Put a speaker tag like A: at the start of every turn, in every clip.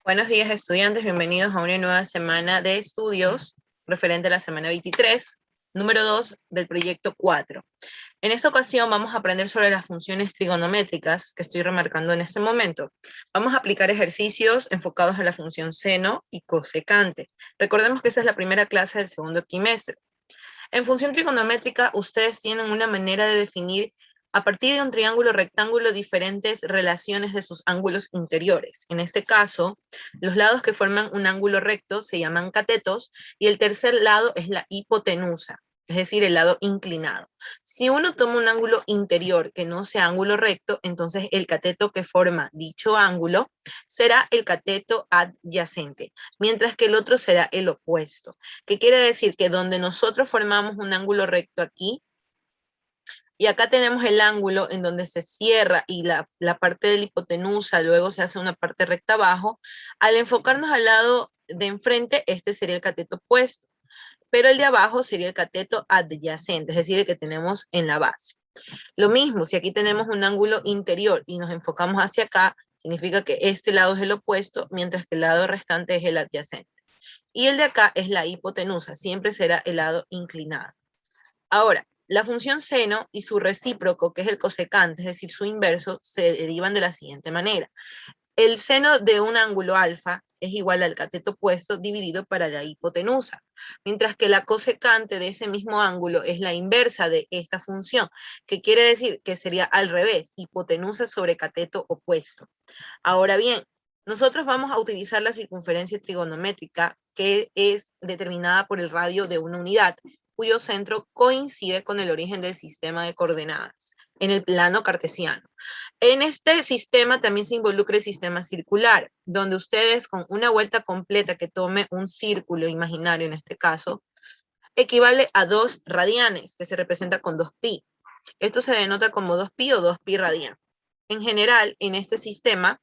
A: Buenos días, estudiantes. Bienvenidos a una nueva semana de estudios referente a la semana 23, número 2 del proyecto 4. En esta ocasión vamos a aprender sobre las funciones trigonométricas que estoy remarcando en este momento. Vamos a aplicar ejercicios enfocados a la función seno y cosecante. Recordemos que esta es la primera clase del segundo trimestre. En función trigonométrica, ustedes tienen una manera de definir a partir de un triángulo rectángulo diferentes relaciones de sus ángulos interiores. En este caso, los lados que forman un ángulo recto se llaman catetos y el tercer lado es la hipotenusa, es decir, el lado inclinado. Si uno toma un ángulo interior que no sea ángulo recto, entonces el cateto que forma dicho ángulo será el cateto adyacente, mientras que el otro será el opuesto. ¿Qué quiere decir? Que donde nosotros formamos un ángulo recto aquí, y acá tenemos el ángulo en donde se cierra y la parte de la hipotenusa luego se hace una parte recta abajo, al enfocarnos al lado de enfrente, este sería el cateto opuesto, pero el de abajo sería el cateto adyacente, es decir, el que tenemos en la base. Lo mismo, si aquí tenemos un ángulo interior y nos enfocamos hacia acá, significa que este lado es el opuesto, mientras que el lado restante es el adyacente. Y el de acá es la hipotenusa, siempre será el lado inclinado. Ahora, la función seno y su recíproco, que es el cosecante, es decir, su inverso, se derivan de la siguiente manera. El seno de un ángulo alfa es igual al cateto opuesto dividido para la hipotenusa, mientras que la cosecante de ese mismo ángulo es la inversa de esta función, que quiere decir que sería al revés, hipotenusa sobre cateto opuesto. Ahora bien, nosotros vamos a utilizar la circunferencia trigonométrica, que es determinada por el radio de una unidad, cuyo centro coincide con el origen del sistema de coordenadas en el plano cartesiano. En este sistema también se involucra el sistema circular, donde ustedes con una vuelta completa que tome un círculo imaginario en este caso, equivale a 2 radianes, que se representa con 2pi. Esto se denota como 2pi o 2pi radian. En general, en este sistema,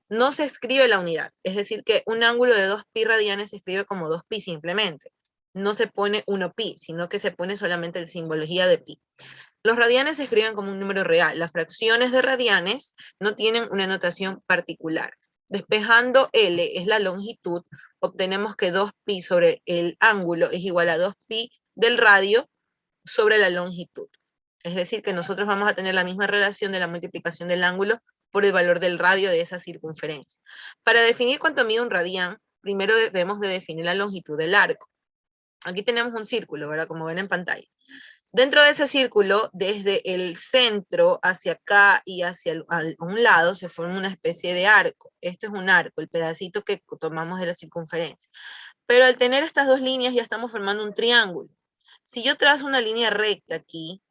A: no se escribe la unidad, es decir, que un ángulo de 2pi radianes se escribe como 2pi simplemente. No se pone 1pi, sino que se pone solamente la simbología de pi. Los radianes se escriben como un número real. Las fracciones de radianes no tienen una notación particular. Despejando L es la longitud, obtenemos que 2pi sobre el ángulo es igual a 2pi del radio sobre la longitud. Es decir, que nosotros vamos a tener la misma relación de la multiplicación del ángulo por el valor del radio de esa circunferencia. Para definir cuánto mide un radián, primero debemos de definir la longitud del arco. Aquí tenemos un círculo, ¿verdad? Como ven en pantalla. Dentro de ese círculo, desde el centro hacia acá y hacia un lado, se forma una especie de arco. Este es un arco, el pedacito que tomamos de la circunferencia. Pero al tener estas dos líneas ya estamos formando un triángulo. Si yo trazo una línea recta aquí,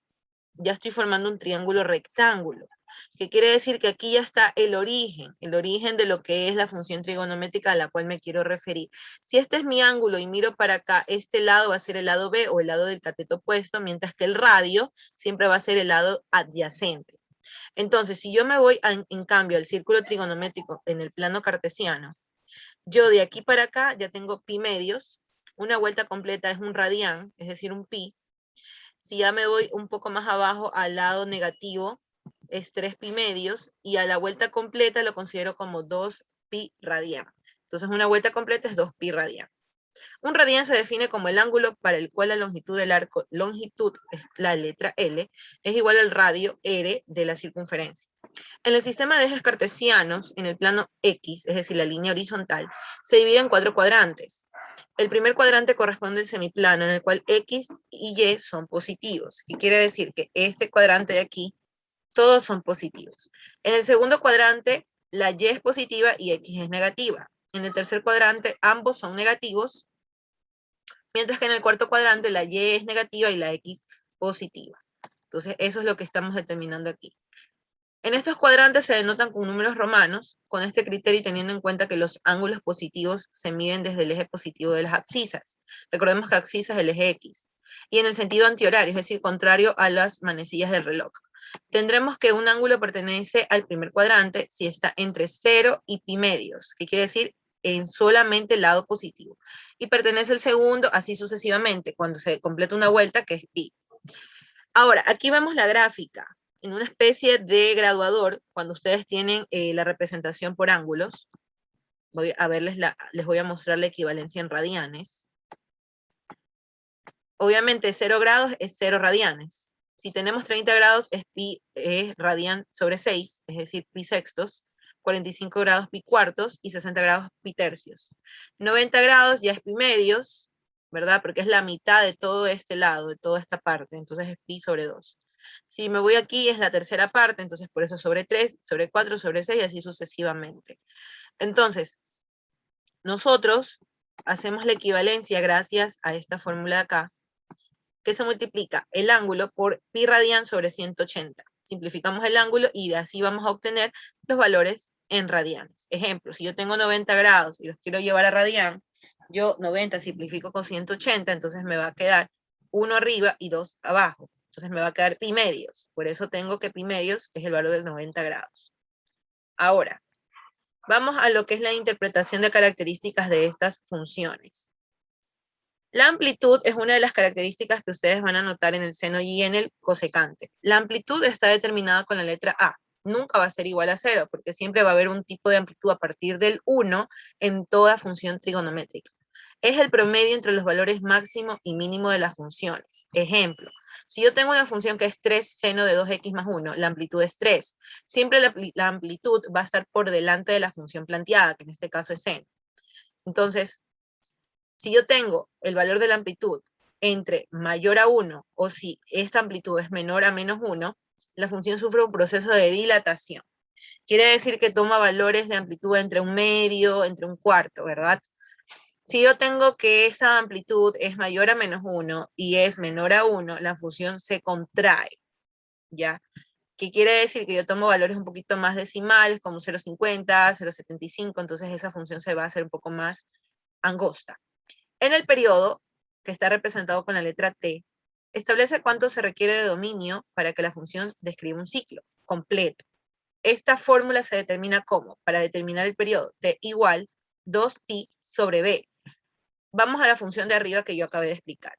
A: ya estoy formando un triángulo rectángulo, que quiere decir que aquí ya está el origen de lo que es la función trigonométrica a la cual me quiero referir. Si este es mi ángulo y miro para acá, este lado va a ser el lado B o el lado del cateto opuesto, mientras que el radio siempre va a ser el lado adyacente. Entonces, si yo me voy en cambio al círculo trigonométrico en el plano cartesiano, yo de aquí para acá ya tengo pi medios, una vuelta completa es un radián, es decir, un pi. Si ya me voy un poco más abajo al lado negativo, es 3 pi medios, y a la vuelta completa lo considero como 2 pi radian. Entonces una vuelta completa es 2 pi radian. Un radian se define como el ángulo para el cual la longitud del arco, longitud es la letra L, es igual al radio R de la circunferencia. En el sistema de ejes cartesianos, en el plano X, es decir, la línea horizontal, se divide en 4 cuadrantes. El primer cuadrante corresponde al semiplano, en el cual X y Y son positivos. ¿Qué quiere decir? Que este cuadrante de aquí, todos son positivos. En el segundo cuadrante, la Y es positiva y X es negativa. En el tercer cuadrante, ambos son negativos, mientras que en el cuarto cuadrante, la Y es negativa y la X positiva. Entonces, eso es lo que estamos determinando aquí. En estos cuadrantes se denotan con números romanos, con este criterio y teniendo en cuenta que los ángulos positivos se miden desde el eje positivo de las abscisas. Recordemos que abscisa es el eje X. Y en el sentido antihorario, es decir, contrario a las manecillas del reloj. Tendremos que un ángulo pertenece al primer cuadrante si está entre 0 y pi medios, que quiere decir en solamente el lado positivo. Y pertenece al segundo, así sucesivamente, cuando se completa una vuelta, que es pi. Ahora, aquí vemos la gráfica en una especie de graduador, cuando ustedes tienen la representación por ángulos. les voy a mostrar la equivalencia en radianes. Obviamente 0 grados es 0 radianes. Si tenemos 30 grados es radian sobre 6, es decir, pi sextos, 45 grados pi cuartos y 60 grados pi tercios. 90 grados ya es pi medios, ¿verdad? Porque es la mitad de todo este lado, de toda esta parte, entonces es pi sobre 2. Si me voy aquí es la tercera parte, entonces por eso sobre 3, sobre 4, sobre 6 y así sucesivamente. Entonces, nosotros hacemos la equivalencia gracias a esta fórmula de acá, que se multiplica el ángulo por pi radian sobre 180. Simplificamos el ángulo y de así vamos a obtener los valores en radianes. Ejemplo, si yo tengo 90 grados y los quiero llevar a radian, yo 90 simplifico con 180, entonces me va a quedar 1 arriba y 2 abajo. Entonces me va a quedar pi medios. Por eso tengo que pi medios es el valor de 90 grados. Ahora, vamos a lo que es la interpretación de características de estas funciones. La amplitud es una de las características que ustedes van a notar en el seno y en el cosecante. La amplitud está determinada con la letra A. Nunca va a ser igual a 0, porque siempre va a haber un tipo de amplitud a partir del 1 en toda función trigonométrica. Es el promedio entre los valores máximo y mínimo de las funciones. Ejemplo, si yo tengo una función que es 3 seno de 2x más 1, la amplitud es 3. Siempre la amplitud va a estar por delante de la función planteada, que en este caso es seno. Entonces, si yo tengo el valor de la amplitud entre mayor a 1 o si esta amplitud es menor a menos 1, la función sufre un proceso de dilatación. Quiere decir que toma valores de amplitud entre un medio, entre un cuarto, ¿verdad? Si yo tengo que esta amplitud es mayor a menos 1 y es menor a 1, la función se contrae, ¿ya? ¿Qué quiere decir? Que yo tomo valores un poquito más decimales, como 0,50, 0,75, entonces esa función se va a hacer un poco más angosta. En el periodo, que está representado con la letra T, establece cuánto se requiere de dominio para que la función describa un ciclo completo. Esta fórmula se determina como, para determinar el periodo, T igual 2pi sobre b. Vamos a la función de arriba que yo acabé de explicar.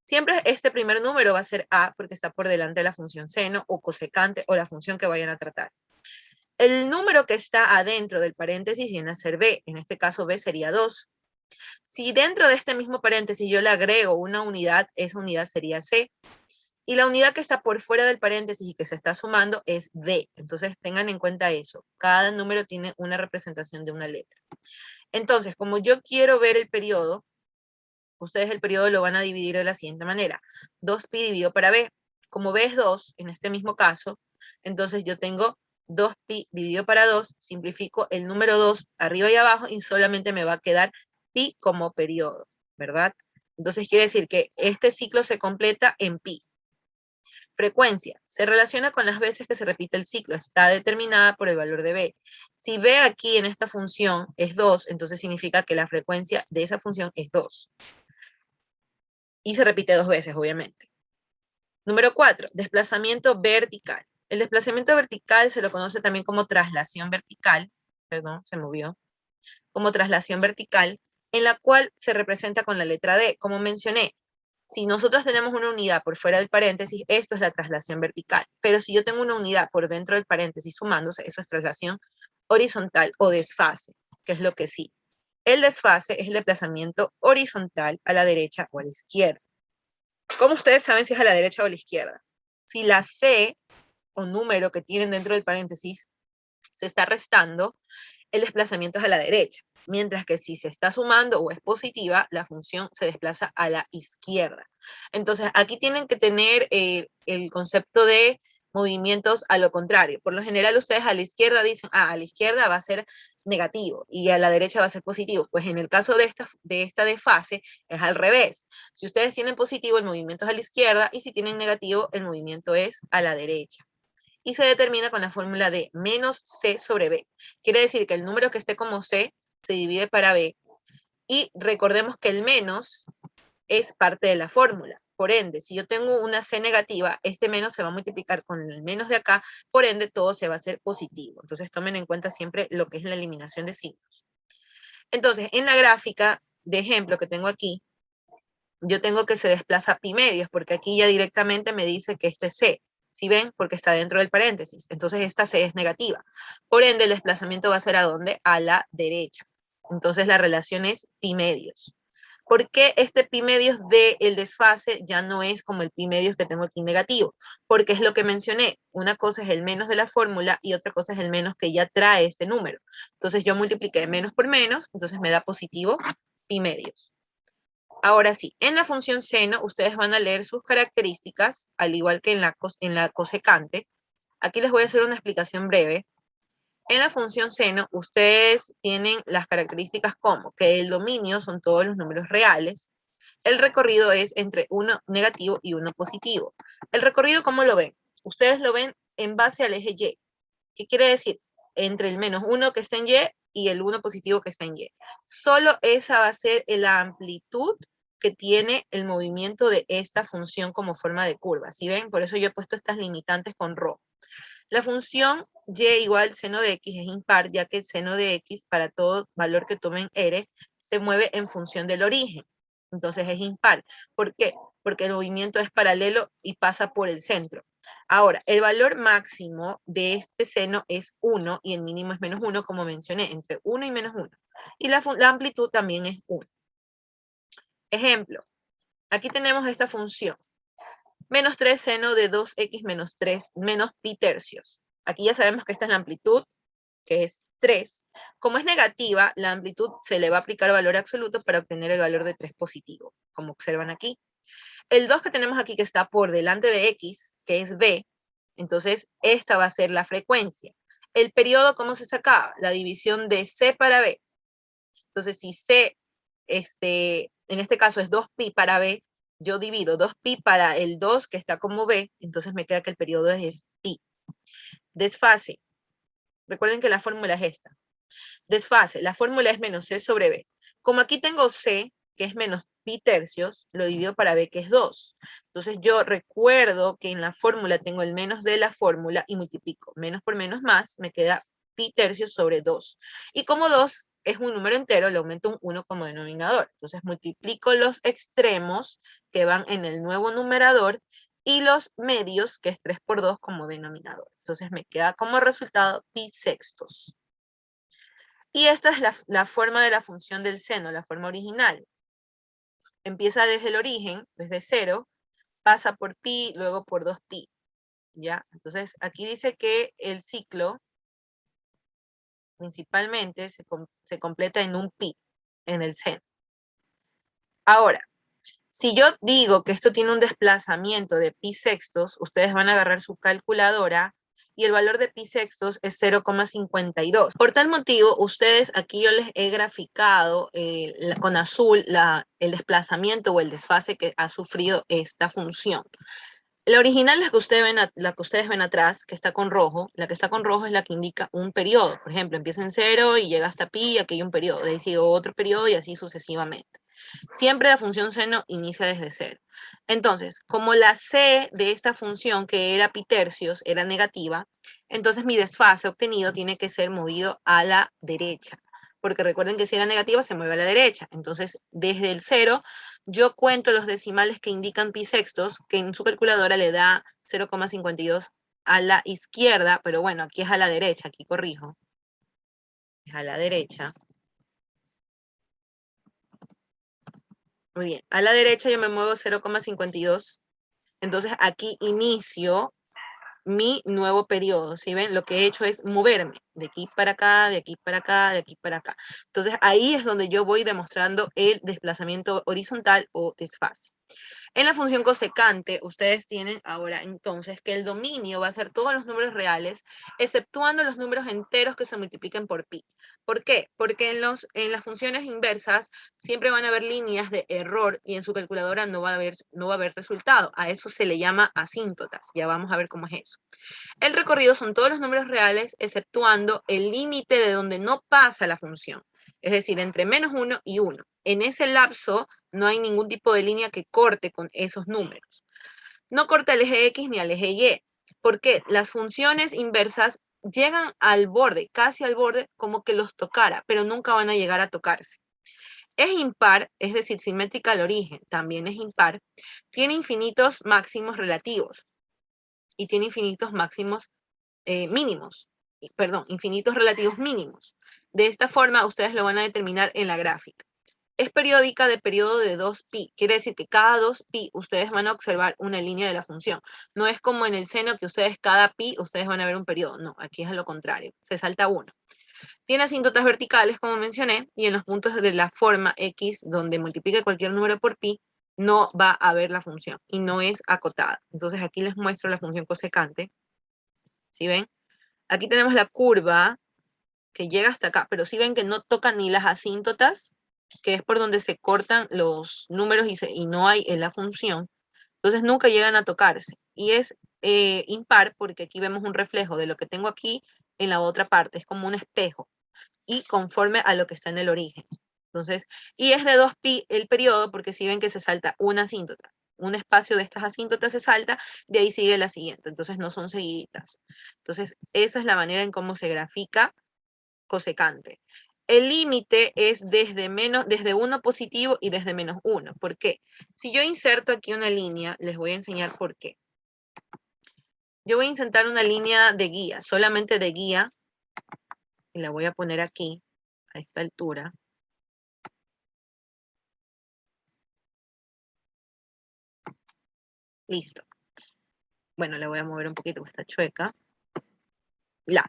A: Siempre este primer número va a ser A porque está por delante de la función seno o cosecante o la función que vayan a tratar. El número que está adentro del paréntesis viene a ser B, en este caso B sería 2. Si dentro de este mismo paréntesis yo le agrego una unidad, esa unidad sería C. Y la unidad que está por fuera del paréntesis y que se está sumando es D. Entonces tengan en cuenta eso. Cada número tiene una representación de una letra. Entonces, como yo quiero ver el periodo, ustedes el periodo lo van a dividir de la siguiente manera. 2pi dividido para B. Como B es 2, en este mismo caso, entonces yo tengo 2pi dividido para 2, simplifico el número 2 arriba y abajo y solamente me va a quedar pi como periodo, ¿verdad? Entonces quiere decir que este ciclo se completa en pi. Frecuencia. Se relaciona con las veces que se repite el ciclo. Está determinada por el valor de b. Si b aquí en esta función es 2, entonces significa que la frecuencia de esa función es 2. Y se repite 2 veces, obviamente. Número 4. Desplazamiento vertical. El desplazamiento vertical se lo conoce también como traslación vertical. Perdón, se movió. Como traslación vertical, en la cual se representa con la letra D. Como mencioné, si nosotros tenemos una unidad por fuera del paréntesis, esto es la traslación vertical. Pero si yo tengo una unidad por dentro del paréntesis sumándose, eso es traslación horizontal o desfase, que es lo que sí. El desfase es el desplazamiento horizontal a la derecha o a la izquierda. ¿Cómo ustedes saben si es a la derecha o a la izquierda? Si la C o número que tienen dentro del paréntesis se está restando, el desplazamiento es a la derecha, mientras que si se está sumando o es positiva, la función se desplaza a la izquierda. Entonces, aquí tienen que tener el concepto de movimientos a lo contrario. Por lo general, ustedes a la izquierda dicen, a la izquierda va a ser negativo y a la derecha va a ser positivo. Pues en el caso de esta desfase es al revés. Si ustedes tienen positivo, el movimiento es a la izquierda y si tienen negativo, el movimiento es a la derecha. Y se determina con la fórmula de menos C sobre B. Quiere decir que el número que esté como C se divide para B. Y recordemos que el menos es parte de la fórmula. Por ende, si yo tengo una C negativa, este menos se va a multiplicar con el menos de acá, por ende todo se va a hacer positivo. Entonces tomen en cuenta siempre lo que es la eliminación de signos. Entonces, en la gráfica de ejemplo que tengo aquí, yo tengo que se desplaza pi medios, porque aquí ya directamente me dice que este es C. ¿Sí ven? Porque está dentro del paréntesis. Entonces esta C es negativa. Por ende, el desplazamiento va a ser ¿a dónde? A la derecha. Entonces la relación es pi medios. ¿Por qué este pi medios del desfase ya no es como el pi medios que tengo aquí negativo? Porque es lo que mencioné. Una cosa es el menos de la fórmula y otra cosa es el menos que ya trae este número. Entonces yo multipliqué menos por menos, entonces me da positivo pi medios. Ahora sí, en la función seno, ustedes van a leer sus características, al igual que en la cosecante. Aquí les voy a hacer una explicación breve. En la función seno, ustedes tienen las características como que el dominio son todos los números reales, el recorrido es entre uno negativo y uno positivo. El recorrido, ¿cómo lo ven? Ustedes lo ven en base al eje Y. ¿Qué quiere decir? Entre el menos 1 que está en Y y el 1 positivo que está en Y. Solo esa va a ser la amplitud que tiene el movimiento de esta función como forma de curva. ¿Sí ven? Por eso yo he puesto estas limitantes con rojo. La función y igual seno de x es impar, ya que el seno de x, para todo valor que tomen R, se mueve en función del origen. Entonces es impar. ¿Por qué? Porque el movimiento es paralelo y pasa por el centro. Ahora, el valor máximo de este seno es 1 y el mínimo es menos 1, como mencioné, entre 1 y menos 1. Y la amplitud también es 1. Ejemplo, aquí tenemos esta función. Menos 3 seno de 2x menos 3 menos pi tercios. Aquí ya sabemos que esta es la amplitud, que es 3. Como es negativa, la amplitud se le va a aplicar valor absoluto para obtener el valor de 3 positivo, como observan aquí. El 2 que tenemos aquí, que está por delante de x, que es b, entonces esta va a ser la frecuencia. El periodo, ¿cómo se sacaba? La división de c para b. Entonces, si c, en este caso es 2pi para b, yo divido 2pi para el 2 que está como b, entonces me queda que el periodo es pi. Desfase. Recuerden que la fórmula es esta. Desfase, la fórmula es menos c sobre b. Como aquí tengo c, que es menos pi tercios, lo divido para b, que es 2. Entonces yo recuerdo que en la fórmula tengo el menos de la fórmula y multiplico menos por menos más, me queda pi tercios sobre 2. Y como 2 es un número entero, le aumento un 1 como denominador. Entonces multiplico los extremos que van en el nuevo numerador y los medios, que es 3 por 2 como denominador. Entonces me queda como resultado pi sextos. Y esta es la forma de la función del seno, la forma original. Empieza desde el origen, desde 0, pasa por pi, luego por 2pi. ¿Ya? Entonces, aquí dice que el ciclo principalmente se completa en un pi, en el seno. Ahora, si yo digo que esto tiene un desplazamiento de pi sextos, ustedes van a agarrar su calculadora y el valor de pi sextos es 0,52. Por tal motivo, ustedes aquí yo les he graficado con azul el desplazamiento o el desfase que ha sufrido esta función. La original es la que ustedes ven atrás, que está con rojo. La que está con rojo es la que indica un periodo. Por ejemplo, empieza en 0 y llega hasta pi, y aquí hay un periodo. De ahí sigue otro periodo y así sucesivamente. Siempre la función seno inicia desde 0. Entonces, como la c de esta función, que era pi tercios, era negativa, entonces mi desfase obtenido tiene que ser movido a la derecha. Porque recuerden que si era negativa, se mueve a la derecha. Entonces, desde el 0, yo cuento los decimales que indican pi sextos, que en su calculadora le da 0,52 a la izquierda, pero bueno, aquí es a la derecha, aquí corrijo. Es a la derecha. Muy bien, a la derecha yo me muevo 0,52. Entonces aquí inicio mi nuevo periodo. ¿Sí ven? Lo que he hecho es moverme de aquí para acá, de aquí para acá, de aquí para acá. Entonces ahí es donde yo voy demostrando el desplazamiento horizontal o desfase. En la función cosecante, ustedes tienen ahora entonces que el dominio va a ser todos los números reales, exceptuando los números enteros que se multipliquen por pi. ¿Por qué? Porque en las funciones inversas siempre van a haber líneas de error y en su calculadora no va a haber resultado. A eso se le llama asíntotas. Ya vamos a ver cómo es eso. El recorrido son todos los números reales, exceptuando el límite de donde no pasa la función. Es decir, entre menos 1 y 1. En ese lapso no hay ningún tipo de línea que corte con esos números. No corta el eje X ni al eje Y. Porque las funciones inversas llegan al borde, casi al borde, como que los tocara, pero nunca van a llegar a tocarse. Es impar, es decir, simétrica al origen, también es impar, tiene infinitos máximos relativos. y tiene infinitos máximos mínimos, perdón, infinitos relativos mínimos. De esta forma, ustedes lo van a determinar en la gráfica. Es periódica de periodo de 2pi. Quiere decir que cada 2pi ustedes van a observar una línea de la función. No es como en el seno que ustedes cada pi, ustedes van a ver un periodo. No, aquí es lo contrario. Se salta uno. Tiene asíntotas verticales, como mencioné, y en los puntos de la forma x, donde multiplique cualquier número por pi, no va a haber la función y no es acotada. Entonces aquí les muestro la función cosecante. ¿Sí ven? Aquí tenemos la curva que llega hasta acá, pero si ven que no toca ni las asíntotas, que es por donde se cortan los números y no hay en la función, entonces nunca llegan a tocarse. Y es impar porque aquí vemos un reflejo de lo que tengo aquí en la otra parte, es como un espejo, y conforme a lo que está en el origen. Entonces, y es de 2pi el periodo porque si ven que se salta una asíntota, un espacio de estas asíntotas se salta, de ahí sigue la siguiente, entonces no son seguiditas. Entonces, esa es la manera en cómo se grafica cosecante. El límite es desde 1 positivo y desde -1. ¿Por qué? Si yo inserto aquí una línea, les voy a enseñar por qué. Yo voy a insertar una línea de guía, solamente de guía, y la voy a poner aquí, a esta altura. Listo. Bueno, la voy a mover un poquito porque está chueca. Ya.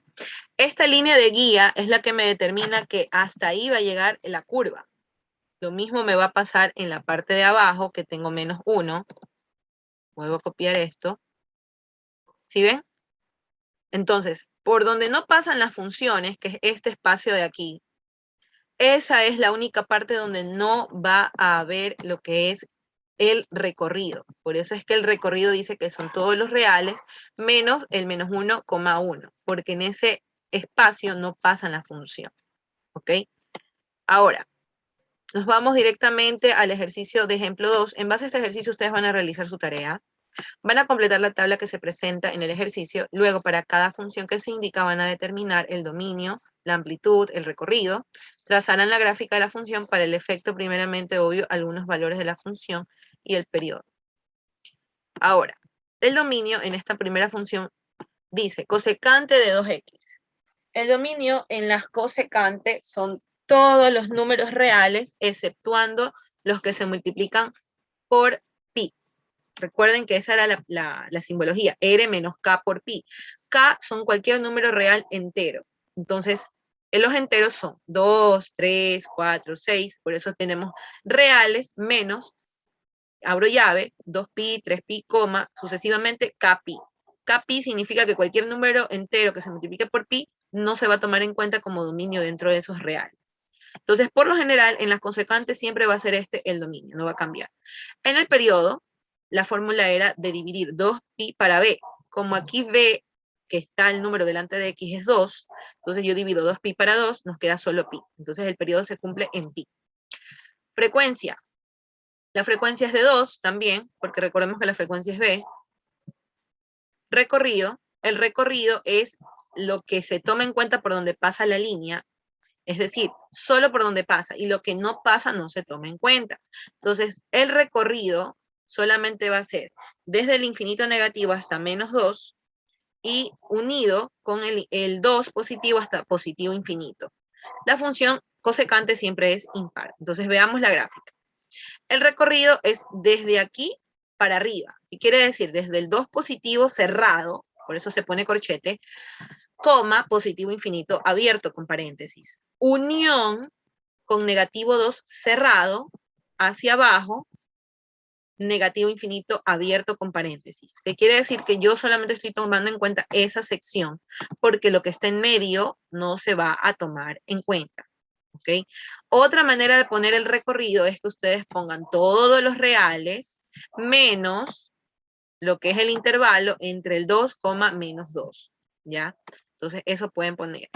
A: Esta línea de guía es la que me determina que hasta ahí va a llegar la curva. Lo mismo me va a pasar en la parte de abajo, que tengo -1. Vuelvo a copiar esto. ¿Sí ven? Entonces, por donde no pasan las funciones, que es este espacio de aquí, esa es la única parte donde no va a haber lo que es el recorrido. Por eso es que el recorrido dice que son todos los reales menos el -1,1, porque en ese espacio no pasan la función. ¿Ok? Ahora, nos vamos directamente al ejercicio de ejemplo 2. En base a este ejercicio, ustedes van a realizar su tarea. Van a completar la tabla que se presenta en el ejercicio. Luego, para cada función que se indica, van a determinar el dominio, la amplitud, el recorrido. Trazarán la gráfica de la función para el efecto, primeramente, obvio, algunos valores de la función y el periodo. Ahora, el dominio en esta primera función dice cosecante de 2x. El dominio en las cosecantes son todos los números reales, exceptuando los que se multiplican por pi. Recuerden que esa era la simbología, R menos K por pi. K son cualquier número real entero. Entonces, los enteros son 2, 3, 4, 6, por eso tenemos reales menos, abro llave, 2pi, 3pi, coma, sucesivamente kpi. Kpi significa que cualquier número entero que se multiplique por pi no se va a tomar en cuenta como dominio dentro de esos reales. Entonces, por lo general, en las consecuentes siempre va a ser este el dominio, no va a cambiar. En el periodo, la fórmula era de dividir 2pi para b. Como aquí b, que está el número delante de x, es 2, entonces yo divido 2pi para 2, nos queda solo pi. Entonces el periodo se cumple en pi. Frecuencia. La frecuencia es de 2 también, porque recordemos que la frecuencia es b. Recorrido. El recorrido es lo que se toma en cuenta por donde pasa la línea, es decir, solo por donde pasa, y lo que no pasa no se toma en cuenta. Entonces, el recorrido solamente va a ser desde el infinito negativo hasta -2 y unido con el 2 positivo hasta positivo infinito. La función cosecante siempre es impar. Entonces, veamos la gráfica. El recorrido es desde aquí para arriba. ¿Qué quiere decir? Desde el 2 positivo cerrado, por eso se pone corchete, coma, positivo infinito abierto con paréntesis. Unión con negativo 2 cerrado hacia abajo, negativo infinito abierto con paréntesis. ¿Qué quiere decir? Que yo solamente estoy tomando en cuenta esa sección, porque lo que está en medio no se va a tomar en cuenta. ¿Ok? Otra manera de poner el recorrido es que ustedes pongan todos los reales menos lo que es el intervalo entre el 2, -2, ¿ya? Entonces, eso pueden poner.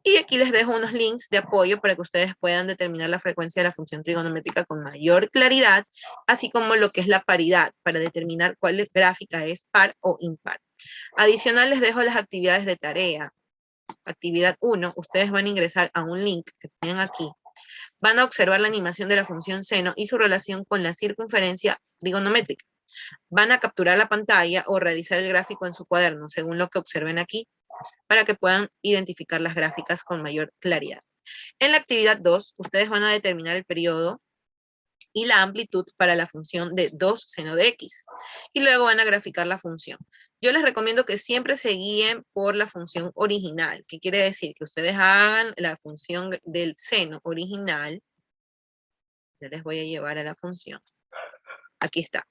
A: Y aquí les dejo unos links de apoyo para que ustedes puedan determinar la frecuencia de la función trigonométrica con mayor claridad, así como lo que es la paridad, para determinar cuál gráfica es par o impar. Adicional, les dejo las actividades de tarea. Actividad 1, ustedes van a ingresar a un link que tienen aquí. Van a observar la animación de la función seno y su relación con la circunferencia trigonométrica. Van a capturar la pantalla o realizar el gráfico en su cuaderno, según lo que observen aquí, para que puedan identificar las gráficas con mayor claridad. En la actividad 2, ustedes van a determinar el periodo y la amplitud para la función de 2 seno de x. Y luego van a graficar la función. Yo les recomiendo que siempre se guíen por la función original, que quiere decir que ustedes hagan la función del seno original. Yo les voy a llevar a la función. Aquí está,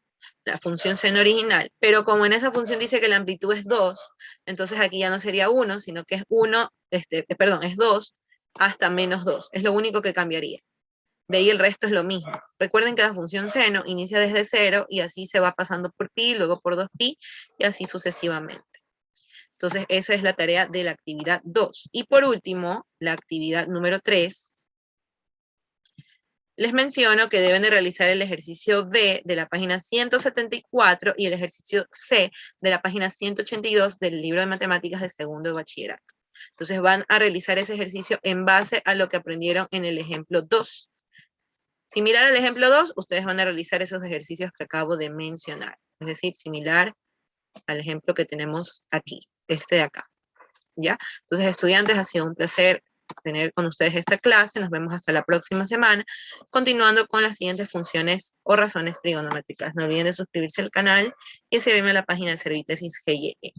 A: la función seno original. Pero como en esa función dice que la amplitud es 2, entonces aquí ya no sería 1, sino que es 1, es 2 hasta menos 2. Es lo único que cambiaría. De ahí el resto es lo mismo. Recuerden que la función seno inicia desde 0 y así se va pasando por pi, luego por 2pi y así sucesivamente. Entonces esa es la tarea de la actividad 2. Y por último, la actividad número 3. Les menciono que deben de realizar el ejercicio B de la página 174 y el ejercicio C de la página 182 del libro de matemáticas de segundo de bachillerato. Entonces van a realizar ese ejercicio en base a lo que aprendieron en el ejemplo 2. Similar al ejemplo 2, ustedes van a realizar esos ejercicios que acabo de mencionar. Es decir, similar al ejemplo que tenemos aquí, este de acá. ¿Ya? Entonces, estudiantes, ha sido un placer tener con ustedes esta clase. Nos vemos hasta la próxima semana, continuando con las siguientes funciones o razones trigonométricas. No olviden de suscribirse al canal y seguirme en la página de Servitesis GYE.